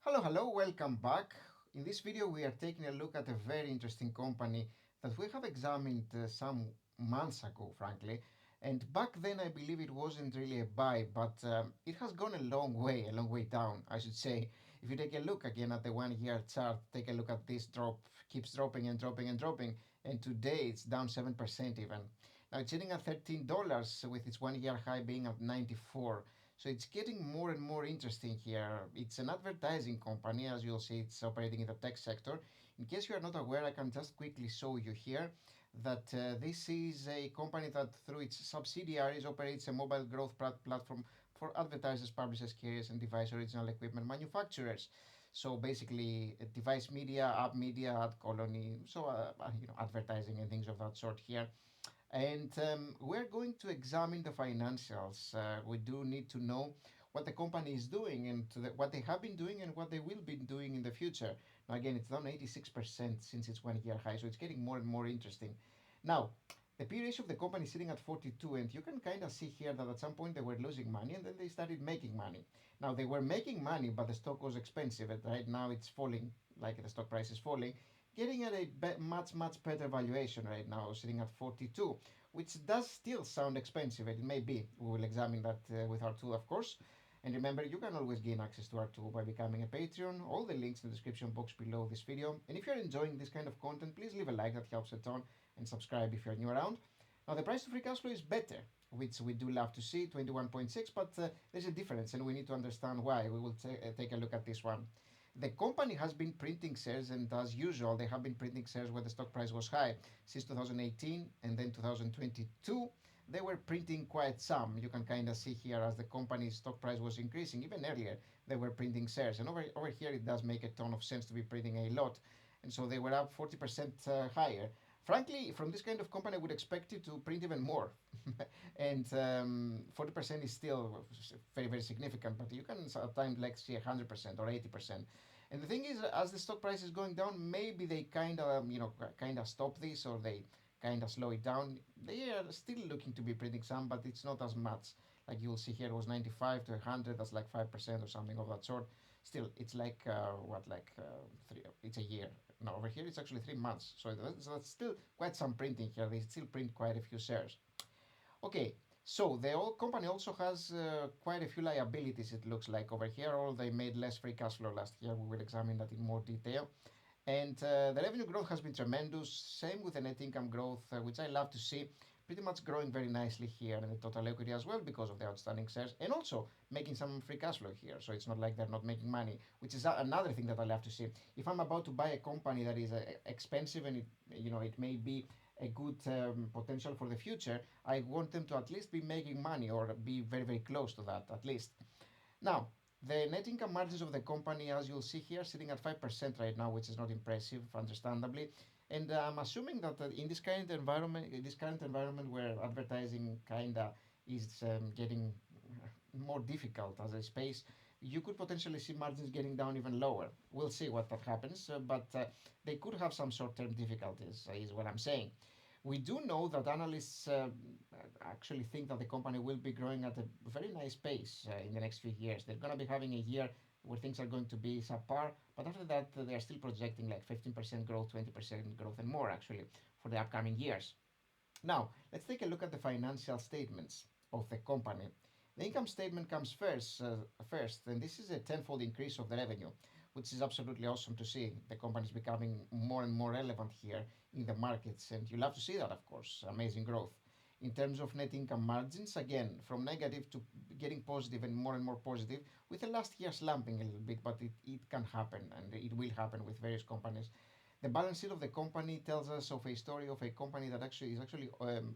Hello, welcome back. In this video, we are taking a look at a very interesting company that we have examined some months ago, frankly. And back then, I believe it wasn't really a buy, but it has gone a long way down, I should say. If you take a look again at the 1 year chart, take a look at this drop, keeps dropping and dropping and dropping, and today it's down 7% even. Now it's sitting at $13 with its 1 year high being at 94. So it's getting more and more interesting here. It's an advertising company, as you'll see, it's operating in the tech sector. In case you are not aware, I can just quickly show you here that this is a company that, through its subsidiaries, operates a mobile growth platform for advertisers, publishers, carriers, and device original equipment manufacturers. So basically, device media, app media, ad colony, so advertising and things of that sort here. And we're going to examine the financials. We do need to know what the company is doing and what they have been doing and what they will be doing in the future. Now, again, it's down 86% since its 1 year high, so it's getting more and more interesting. Now, the P ratio of the company is sitting at 42, and you can kind of see here that at some point they were losing money and then they started making money. Now, they were making money, but the stock was expensive, and right now it's falling, like the stock price is falling, getting at a much better valuation right now, sitting at 42, which does still sound expensive, and it may be. We will examine that with our tool, of course. And remember, you can always gain access to our tool by becoming a Patreon. All the links in the description box below this video. And if you're enjoying this kind of content, please leave a like, that helps a ton, and subscribe if you're new around. Now, the price to free cash flow is better, which we do love to see, 21.6, but there's a difference, and we need to understand why. We will take a look at this one. The company has been printing shares, and as usual, they have been printing shares when the stock price was high since 2018, and then 2022 they were printing quite some. You can kind of see here as the company's stock price was increasing, even earlier, they were printing shares. And over here, it does make a ton of sense to be printing a lot. And so they were up 40% higher. Frankly, from this kind of company, I would expect it to print even more. And 40% is still very significant, but you can at times like see 100% or 80%. And the thing is, as the stock price is going down, maybe they kind of stop this, or they kind of slow it down. They are still looking to be printing some, but it's not as much. Like you'll see here, it was 95 to 100. That's like 5% or something of that sort. Still, it's like three. It's a year. No, over here it's actually 3 months. So that's still quite some printing here. They still print quite a few shares. Okay, so the old company also has quite a few liabilities, it looks like over here, or they made less free cash flow last year. We will examine that in more detail. And the revenue growth has been tremendous. Same with the net income growth, which I love to see. Pretty much growing very nicely here, and the total equity as well because of the outstanding shares, and also making some free cash flow here. So it's not like they're not making money, which is another thing that I love to see. If I'm about to buy a company that is expensive and it may be a good potential for the future, I want them to at least be making money or be very close to that at least. Now, the net income margins of the company, as you'll see here, sitting at 5% right now, which is not impressive, understandably. And I'm assuming that in this current environment where advertising kinda is getting more difficult as a space, you could potentially see margins getting down even lower. We'll see what that happens, but they could have some short-term difficulties, is what I'm saying. We do know that analysts actually think that the company will be growing at a very nice pace in the next few years. They're going to be having a year where things are going to be subpar, but after that, they are still projecting like 15% growth, 20% growth, and more actually for the upcoming years. Now, let's take a look at the financial statements of the company. The income statement comes first, and this is a tenfold increase of the revenue, which is absolutely awesome to see. The company is becoming more and more relevant here in the markets, and you love to see that, of course. Amazing growth. In terms of net income margins, again, from negative to getting positive and more positive, with the last year slumping a little bit, but it can happen, and it will happen with various companies. The balance sheet of the company tells us of a story of a company that actually is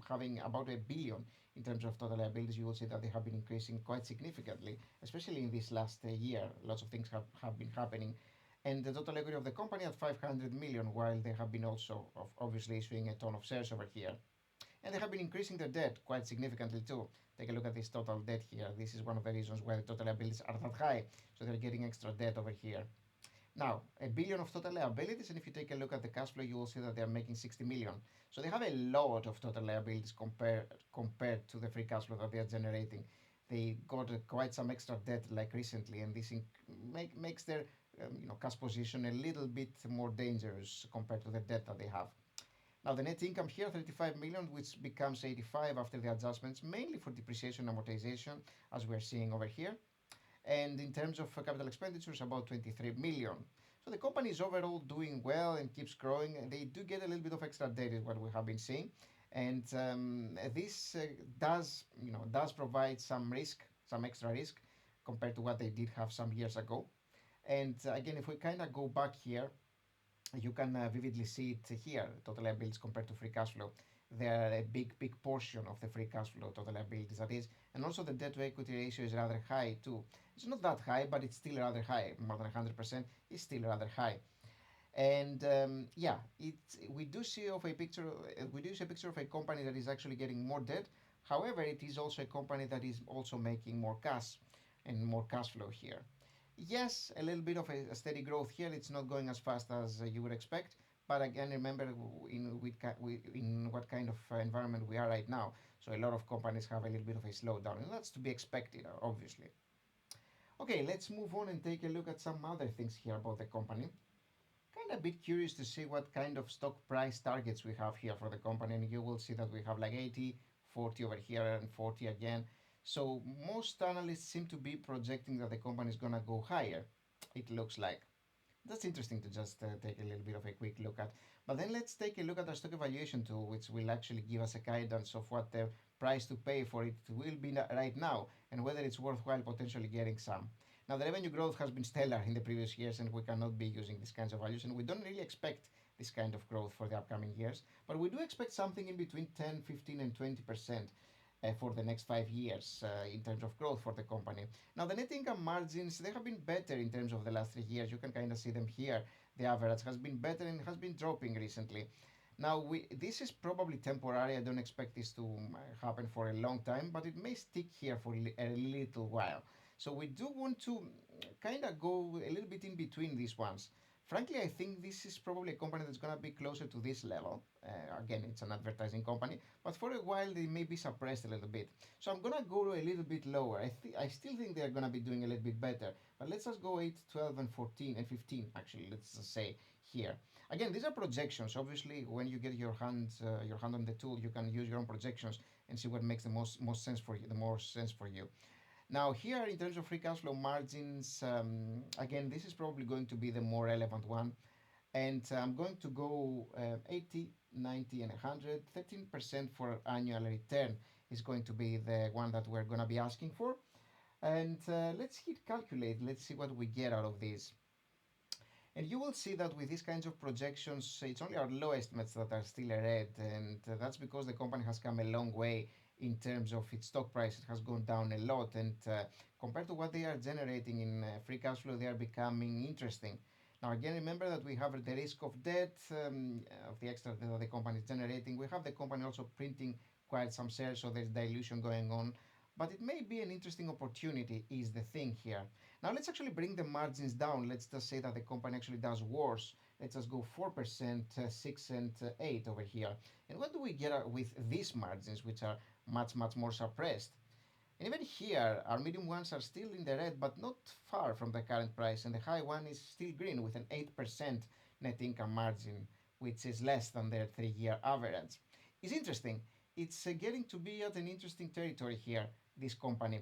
having about a billion in terms of total liabilities. You will see that they have been increasing quite significantly, especially in this last year. Lots of things have been happening. And the total equity of the company at 500 million, while they have been also obviously issuing a ton of shares over here. And they have been increasing their debt quite significantly too. Take a look at this total debt here. This is one of the reasons why the total liabilities are that high. So they're getting extra debt over here. Now, a billion of total liabilities, and if you take a look at the cash flow, you will see that they are making 60 million. So they have a lot of total liabilities compared to the free cash flow that they are generating. They got quite some extra debt like recently, and this makes their cash position a little bit more dangerous compared to the debt that they have. Now the net income here, 35 million, which becomes 85 after the adjustments, mainly for depreciation and amortization, as we're seeing over here. And in terms of capital expenditures, about 23 million. So the company is overall doing well and keeps growing. They do get a little bit of extra debt, is what we have been seeing, and this does provide some risk, some extra risk compared to what they did have some years ago. And again, if we kind of go back here, you can vividly see it here, total liabilities compared to free cash flow. They are a big portion of the free cash flow, total liabilities that is. And also the debt to equity ratio is rather high too. It's not that high, but it's still rather high. More than 100% is still rather high. And yeah, we do see a picture of a company that is actually getting more debt. However, it is also a company that is also making more cash and more cash flow here. Yes, a little bit of a steady growth here. It's not going as fast as you would expect, but again, remember in what kind of environment we are right now. So a lot of companies have a little bit of a slowdown, and that's to be expected, obviously. Okay, let's move on and take a look at some other things here about the company. Kind of a bit curious to see what kind of stock price targets we have here for the company, and you will see that we have like 80, 40 over here, and 40 again. So most analysts seem to be projecting that the company is gonna go higher. It looks like. That's interesting to just take a little bit of a quick look at. But then let's take a look at our stock evaluation tool, which will actually give us a guidance of what the price to pay for it will be right now and whether it's worthwhile potentially getting some. Now, the revenue growth has been stellar in the previous years, and we cannot be using these kinds of values, and we don't really expect this kind of growth for the upcoming years, but we do expect something in between 10, 15, and 20% for the next 5 years in terms of growth for the company. Now, the net income margins, they have been better in terms of the last 3 years. You can kind of see them here. The average has been better and has been dropping recently. Now, this is probably temporary. I don't expect this to happen for a long time, but it may stick here for a little while. So we do want to kind of go a little bit in between these ones. Frankly, I think this is probably a company that's going to be closer to this level. Again, it's an advertising company, but for a while they may be suppressed a little bit. So I'm going to go a little bit lower. I still think they're going to be doing a little bit better, but let's just go 8, 12, and 14, and 15, actually, let's just say here. Again, these are projections. Obviously, when you get your hand on the tool, you can use your own projections and see what makes the most sense for you, the more sense for you. Now here in terms of free cash flow margins, again, this is probably going to be the more relevant one. And I'm going to go 80, 90, and 100. 13% for annual return is going to be the one that we're going to be asking for. And let's hit calculate. Let's see what we get out of this. And you will see that with these kinds of projections, it's only our low estimates that are still red. And that's because the company has come a long way in terms of its stock price. It has gone down a lot, and compared to what they are generating in free cash flow, they are becoming interesting. Now again, remember that we have the risk of debt, of the extra debt that the company is generating. We have the company also printing quite some shares, so there's dilution going on. But it may be an interesting opportunity, is the thing here. Now let's actually bring the margins down. Let's just say that the company actually does worse. Let's just go 4%, 6, and 8 over here. And what do we get with these margins, which are much more suppressed? And even here, our medium ones are still in the red, but not far from the current price, and the high one is still green with an 8% net income margin, which is less than their 3-year average. It's interesting. It's getting to be at an interesting territory here, this company.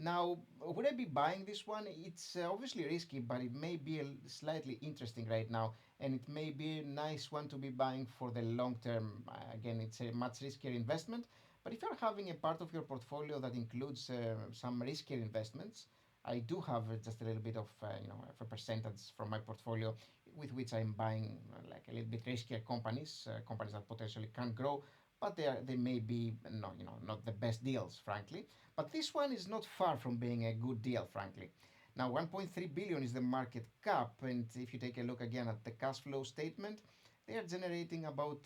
Now, would I be buying this one? It's obviously risky, but it may be slightly interesting right now, and it may be a nice one to be buying for the long term. Again, it's a much riskier investment, but if you're having a part of your portfolio that includes some riskier investments, I do have just a little bit of a percentage from my portfolio with which I'm buying like a little bit riskier companies, companies that potentially can grow, but they may be not the best deals, frankly. But this one is not far from being a good deal, frankly. Now, 1.3 billion is the market cap, and if you take a look again at the cash flow statement, they are generating about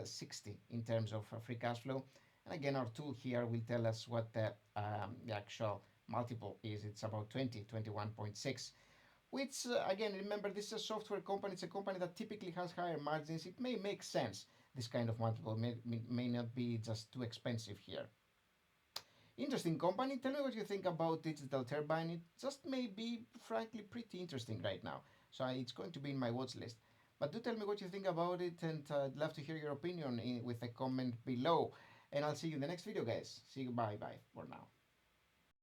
60 in terms of free cash flow. And again, our tool here will tell us what the actual multiple is. It's about 21.6, which again, remember, this is a software company. It's a company that typically has higher margins. It may make sense. This kind of multiple may not be just too expensive here. Interesting company. Tell me what you think about Digital Turbine. It just may be, frankly, pretty interesting right now. So it's going to be in my watch list. But do tell me what you think about it, and I'd love to hear your opinion with a comment below. And I'll see you in the next video, guys. See you. Bye bye for now.